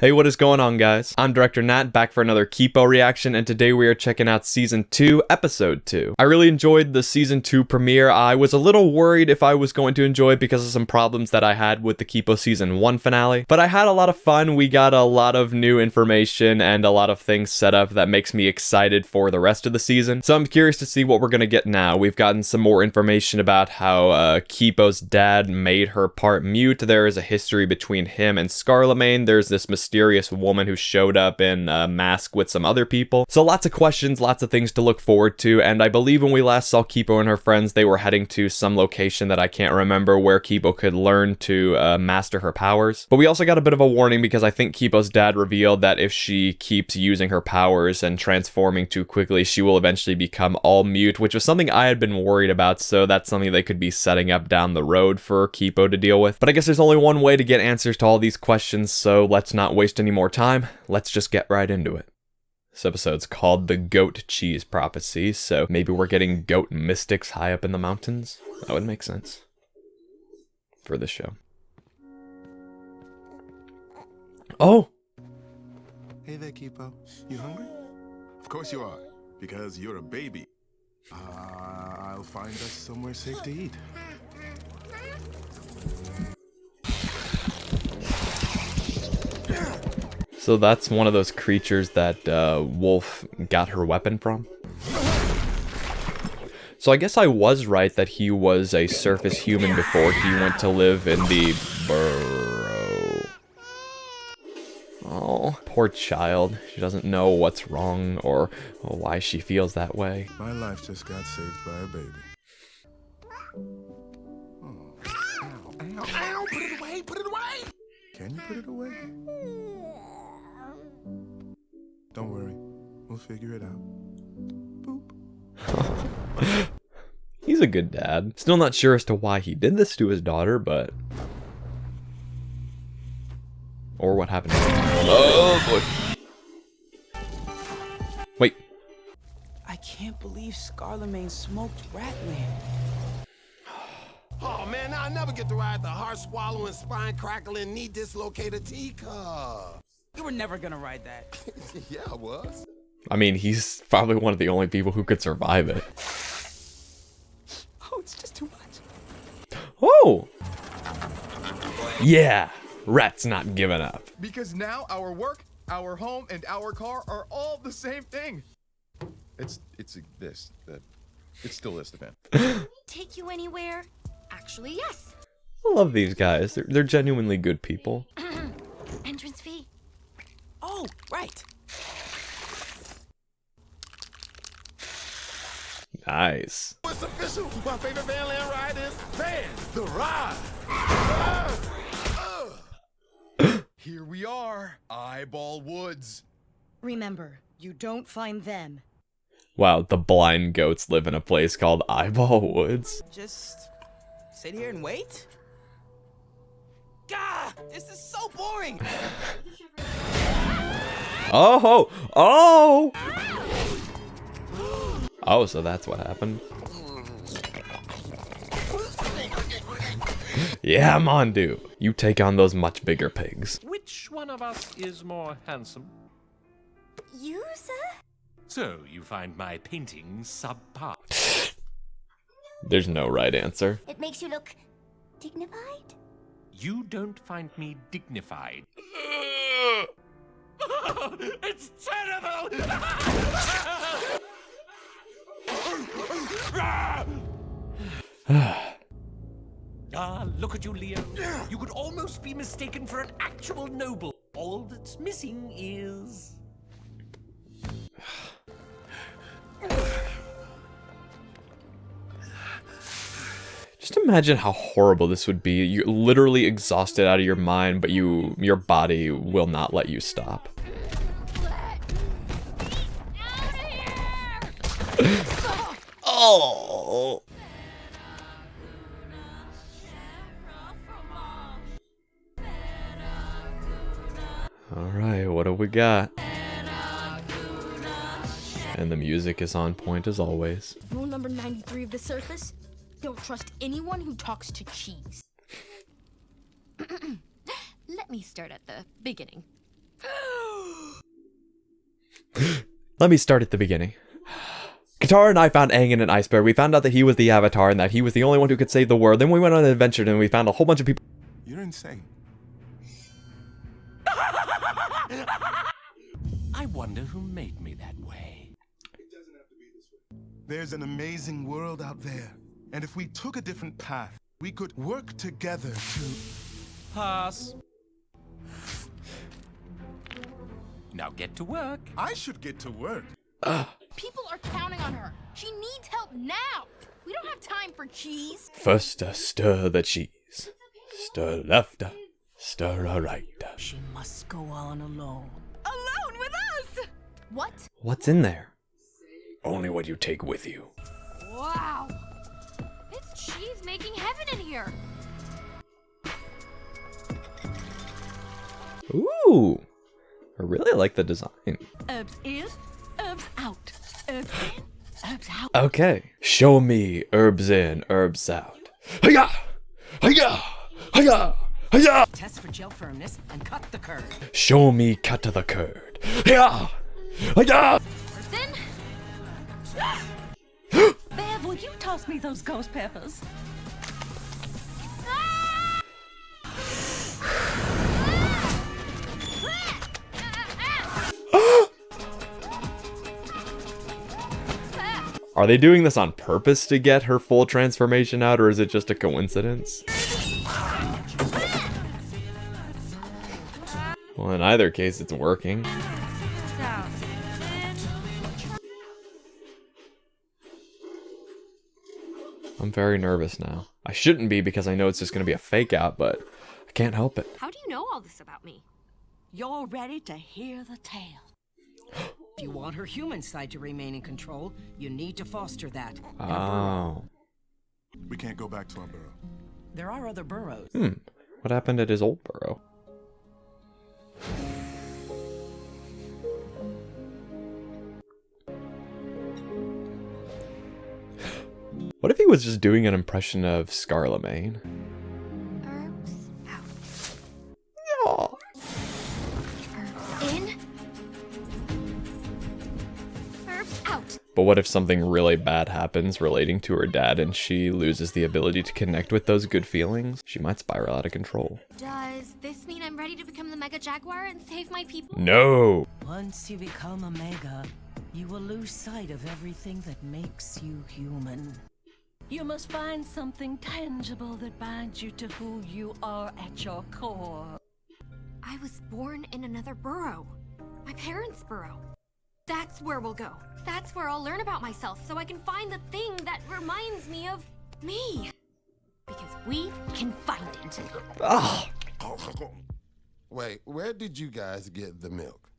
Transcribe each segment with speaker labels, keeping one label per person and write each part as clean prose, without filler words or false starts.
Speaker 1: Hey, what is going on, guys? I'm Director Nat, back for another Kipo reaction, and today we are checking out Season 2, Episode 2. I really enjoyed the Season 2 premiere. I was a little worried if I was going to enjoy it because of some problems that I had with the Kipo Season 1 finale, but I had a lot of fun. We got a lot of new information and a lot of things set up that makes me excited for the rest of the season, so I'm curious to see what we're gonna get now. We've gotten some more information about how Kipo's dad made her part mute. There is a history between him and Scarlemagne. There's this mysterious woman who showed up in a mask with some other people. So lots of questions, lots of things to look forward to, and I believe when we last saw Kipo and her friends, they were heading to some location that I can't remember where Kipo could learn to master her powers. But we also got a bit of a warning because I think Kipo's dad revealed that if she keeps using her powers and transforming too quickly, she will eventually become all mute, which was something I had been worried about, so that's something they could be setting up down the road for Kipo to deal with. But I guess there's only one way to get answers to all these questions, so let's not waste any more time. Let's just get right into it. This episode's called The Goat Cheese Prophecy, so maybe we're getting goat mystics high up in the mountains? That would make sense for this show. Oh!
Speaker 2: Hey there, Kipo. You hungry? Of course you are, because you're a baby. I'll find us somewhere safe to eat.
Speaker 1: So that's one of those creatures that Wolf got her weapon from. So I guess I was right that he was a surface human before he went to live in the burrow. Oh, poor child. She doesn't know what's wrong or why she feels that way.
Speaker 2: My life just got saved by a baby. Oh. Ow, ow, ow! Put it away! Put it away! Can you put it away? Don't worry, we'll figure it out. Boop.
Speaker 1: He's a good dad. Still not sure as to why he did this to his daughter, but... or what happened to him. Oh, boy. Wait.
Speaker 3: I can't believe Scarlemagne smoked Ratland.
Speaker 4: Oh man, I'll never get to ride the heart-swallowing, spine-crackling, knee-dislocated teacup.
Speaker 3: You were never gonna ride that.
Speaker 4: Yeah, I was.
Speaker 1: I mean, he's probably one of the only people who could survive it.
Speaker 3: Oh, it's just too much.
Speaker 1: Oh! Yeah! Rat's not giving up.
Speaker 5: Because now our work, our home, and our car are all the same thing. It's still this, man.
Speaker 6: Take you anywhere? Actually, yes.
Speaker 1: I love these guys. They're genuinely good people.
Speaker 6: Entrance fee.
Speaker 3: Oh, right.
Speaker 1: Nice.
Speaker 4: It's official. My favorite Vanland ride is Van the Ride.
Speaker 5: Here we are, Eyeball Woods.
Speaker 7: Remember, you don't find them.
Speaker 1: Wow, the blind goats live in a place called Eyeball Woods.
Speaker 3: Just sit here and wait? Gah! This is so boring!
Speaker 1: Oh! Oh! Oh, so that's what happened. Yeah, Mondu. You take on those much bigger pigs.
Speaker 8: Which one of us is more handsome?
Speaker 6: You, sir?
Speaker 8: So, you find my painting subpar.
Speaker 1: There's no right answer.
Speaker 6: It makes you look dignified?
Speaker 8: You don't find me dignified. It's terrible! Ah, look at you, Leo. You could almost be mistaken for an actual noble. All that's missing is...
Speaker 1: Just imagine how horrible this would be. You're literally exhausted out of your mind, but your body will not let you stop. Oh! Alright, what do we got? And the music is on point as always.
Speaker 7: Rule number 93 of the surface: don't trust anyone who talks to cheese.
Speaker 6: Let me start at the beginning.
Speaker 1: Let me start at the beginning. Katara and I found Aang in an iceberg. We found out that he was the Avatar and that he was the only one who could save the world. Then we went on an adventure and we found a whole bunch of people.
Speaker 2: You're insane.
Speaker 8: I wonder who made me that way.
Speaker 2: There's an amazing world out there. And if we took a different path, we could work together to...
Speaker 8: Pass. Now get to work.
Speaker 2: I should get to work.
Speaker 7: People are counting on her. She needs help now. We don't have time for cheese.
Speaker 1: First, stir the cheese. Stir left, stir right.
Speaker 3: She must go on alone.
Speaker 7: Alone with us! What?
Speaker 1: What's in there? Only what you take with you.
Speaker 6: Wow. It's cheese making heaven in here.
Speaker 1: Ooh. I really like the design.
Speaker 3: Herbs in, herbs out. Herbs in, herbs out.
Speaker 1: Okay. Show me herbs in, herbs out. Hiya! Hiya! Hiya! Hiya!
Speaker 3: Test for gel firmness and cut the curd.
Speaker 1: Show me cut to the curd. Hiya! Hiya!
Speaker 6: Person?
Speaker 3: Bev, will you toss me those ghost peppers?
Speaker 1: Are they doing this on purpose to get her full transformation out, or is it just a coincidence? Well, in either case, it's working. I'm very nervous now. I shouldn't be because I know it's just going to be a fake out, but I can't help it.
Speaker 6: How do you know all this about me?
Speaker 3: You're ready to hear the tale. If you want her human side to remain in control, you need to foster that. in a burrow.
Speaker 1: Oh.
Speaker 2: We can't go back to our burrow.
Speaker 3: There are other burrows.
Speaker 1: What happened at his old burrow? What if he was just doing an impression of Scarlemagne?
Speaker 6: Herbs out.
Speaker 1: Aw.
Speaker 6: Herbs in. Herbs out.
Speaker 1: But what if something really bad happens relating to her dad and she loses the ability to connect with those good feelings? She might spiral out of control.
Speaker 6: Does this mean I'm ready to become the Mega Jaguar and save my people?
Speaker 1: No!
Speaker 3: Once you become a mega, you will lose sight of everything that makes you human. You must find something tangible that binds you to who you are at your core.
Speaker 6: I was born in another burrow. My parents' burrow. That's where we'll go. That's where I'll learn about myself so I can find the thing that reminds me of me. Because we can find it.
Speaker 1: Ah!
Speaker 4: Wait, where did you guys get the milk?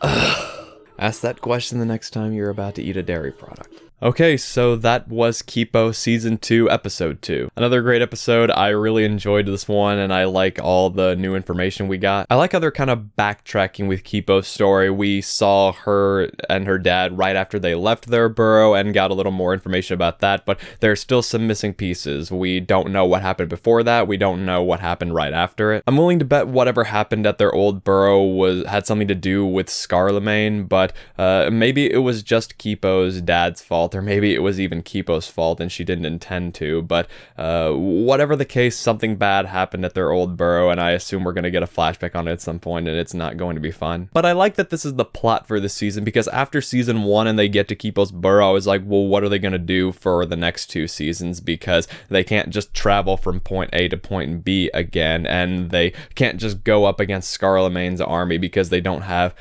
Speaker 1: Ask that question the next time you're about to eat a dairy product. Okay, so that was Kipo Season 2, Episode 2. Another great episode. I really enjoyed this one, and I like all the new information we got. I like how they're kind of backtracking with Kipo's story. We saw her and her dad right after they left their burrow and got a little more information about that, but there's still some missing pieces. We don't know what happened before that. We don't know what happened right after it. I'm willing to bet whatever happened at their old burrow had something to do with Scarlemagne, but maybe it was just Kipo's dad's fault, or maybe it was even Kipo's fault and she didn't intend to, but whatever the case, something bad happened at their old burrow, and I assume we're going to get a flashback on it at some point, and it's not going to be fun. But I like that this is the plot for this season, because after season 1 and they get to Kipo's burrow, I was like, well, what are they going to do for the next 2 seasons, because they can't just travel from point A to point B again, and they can't just go up against Scarlemagne's army because they don't have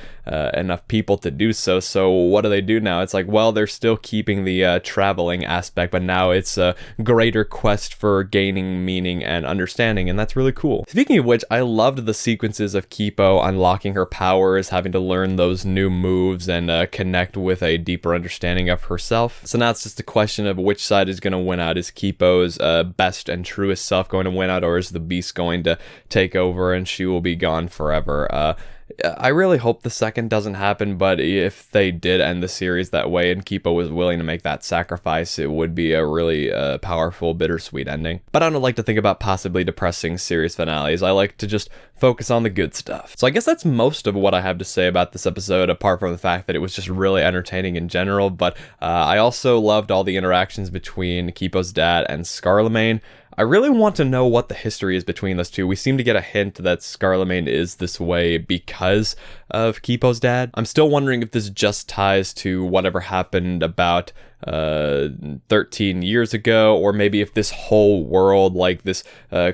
Speaker 1: enough people to do so. So what do they do now? It's like, well, they're still keeping the traveling aspect, but now it's a greater quest for gaining meaning and understanding, and that's really cool. Speaking of which, I loved the sequences of Kipo unlocking her powers, having to learn those new moves and connect with a deeper understanding of herself. So now it's just a question of which side is going to win out. Is Kipo's best and truest self going to win out, or is the beast going to take over and she will be gone forever? I really hope the second doesn't happen, but if they did end the series that way and Kipo was willing to make that sacrifice, it would be a really powerful, bittersweet ending. But I don't like to think about possibly depressing series finales. I like to just focus on the good stuff. So I guess that's most of what I have to say about this episode, apart from the fact that it was just really entertaining in general. But I also loved all the interactions between Kipo's dad and Scarlemagne. I really want to know what the history is between those two. We seem to get a hint that Scarlemagne is this way because of Kipo's dad. I'm still wondering if this just ties to whatever happened about 13 years ago, or maybe if this whole world, like this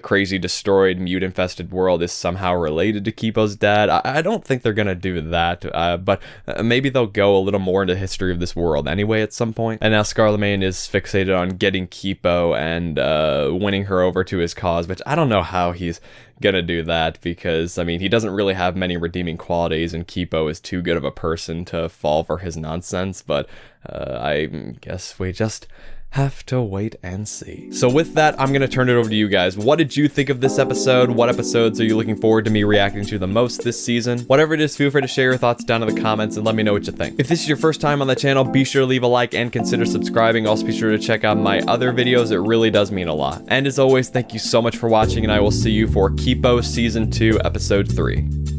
Speaker 1: crazy destroyed mute infested world, is somehow related to Kipo's dad. I don't think they're gonna do that, but maybe they'll go a little more into the history of this world anyway at some point. And now Scarlemagne is fixated on getting Kipo and winning her over to his cause, which I don't know how he's gonna do that, because I mean, he doesn't really have many redeeming qualities and Kipo is too good of a person to fall for his nonsense. But I guess we just have to wait and see. So with that, I'm gonna turn it over to you guys. What did you think of this episode? What episodes are you looking forward to me reacting to the most this season? Whatever it is, feel free to share your thoughts down in the comments and let me know what you think. If this is your first time on the channel, be sure to leave a like and consider subscribing. Also be sure to check out my other videos. It really does mean a lot. And as always, thank you so much for watching, and I will see you for Kipo Season 2, Episode 3.